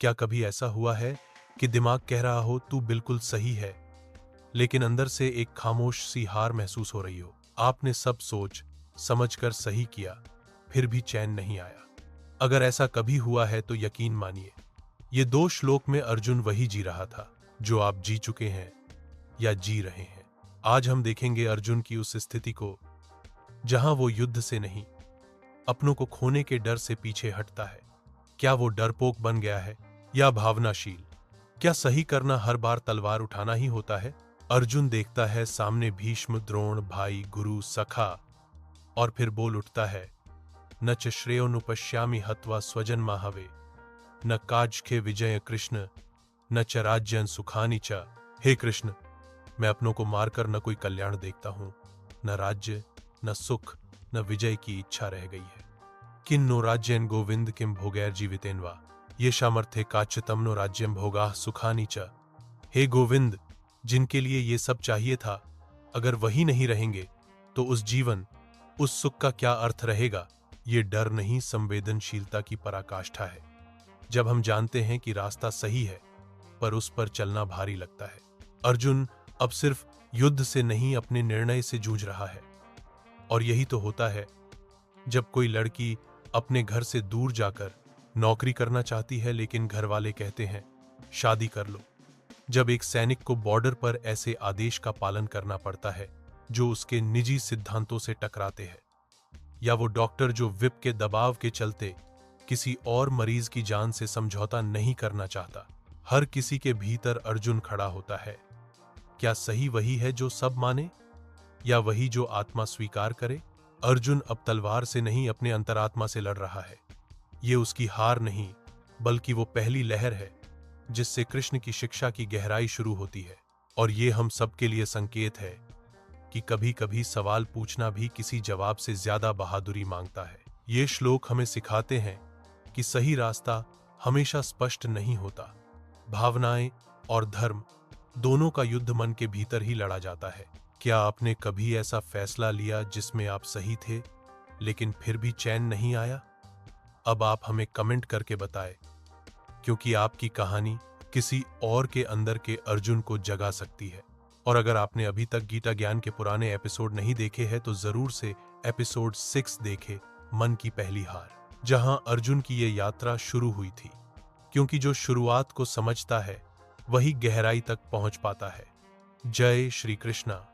क्या कभी ऐसा हुआ है कि दिमाग कह रहा हो तू बिल्कुल सही है, लेकिन अंदर से एक खामोश सी हार महसूस हो रही हो? आपने सब सोच समझकर सही किया, फिर भी चैन नहीं आया। अगर ऐसा कभी हुआ है तो यकीन मानिए, ये 2 श्लोक में अर्जुन वही जी रहा था जो आप जी चुके हैं या जी रहे हैं। आज हम देखेंगे अर्जुन की उस स्थिति को जहां वो युद्ध से नहीं, अपनों को खोने के डर से पीछे हटता है। क्या वो डरपोक बन गया है या भावनाशील? क्या सही करना हर बार तलवार उठाना ही होता है? अर्जुन देखता है सामने भीष्म, द्रोण, भाई, गुरु, सखा, और फिर बोल उठता है, न च श्रेयोनुपश्यामि हत्वा स्वजन माहवे, न काजखे विजय कृष्ण, न च राज्यन सुखानि च। हे कृष्ण, मैं अपनों को मारकर न कोई कल्याण देखता हूं, न राज्य, न सुख, न विजय की इच्छा रह गई है। किन नो राज्यन गोविंद किम भोगैर जीवितेन वा, ये सामर्थ्य काच्यतम नो राज्यम भोगा सुखानि च। हे गोविंद, जिनके लिए ये सब चाहिए था, अगर वही नहीं रहेंगे तो उस जीवन, उस सुख का क्या अर्थ रहेगा? ये डर नहीं, संवेदनशीलता की पराकाष्ठा है। जब हम जानते हैं कि रास्ता सही है पर उस पर चलना भारी लगता है। अर्जुन अब सिर्फ युद्ध से नहीं, अपने निर्णय से जूझ रहा है। और यही तो होता है जब कोई लड़की अपने घर से दूर जाकर नौकरी करना चाहती है, लेकिन घर वाले कहते हैं शादी कर लो। जब एक सैनिक को बॉर्डर पर ऐसे आदेश का पालन करना पड़ता है जो उसके निजी सिद्धांतों से टकराते हैं, या वो डॉक्टर जो विप के दबाव के चलते किसी और मरीज की जान से समझौता नहीं करना चाहता, हर किसी के भीतर अर्जुन खड़ा होता है। क्या सही वही है जो सब माने, या वही जो आत्मा स्वीकार करे? अर्जुन अब तलवार से नहीं, अपने अंतरात्मा से लड़ रहा है। ये उसकी हार नहीं, बल्कि वो पहली लहर है जिससे कृष्ण की शिक्षा की गहराई शुरू होती है। और ये हम सबके लिए संकेत है कि कभी कभी सवाल पूछना भी किसी जवाब से ज्यादा बहादुरी मांगता है। ये श्लोक हमें सिखाते हैं कि सही रास्ता हमेशा स्पष्ट नहीं होता। भावनाएं और धर्म दोनों का युद्ध मन के भीतर ही लड़ा जाता है। क्या आपने कभी ऐसा फैसला लिया जिसमें आप सही थे लेकिन फिर भी चैन नहीं आया? अब आप हमें कमेंट करके बताएं, क्योंकि आपकी कहानी किसी और के अंदर के अर्जुन को जगा सकती है। और अगर आपने अभी तक गीता ज्ञान के पुराने एपिसोड नहीं देखे हैं तो जरूर से एपिसोड 6 देखे, मन की पहली हार, जहां अर्जुन की ये यात्रा शुरू हुई थी। क्योंकि जो शुरुआत को समझता है वही गहराई तक पहुंच पाता है। जय श्री कृष्णा।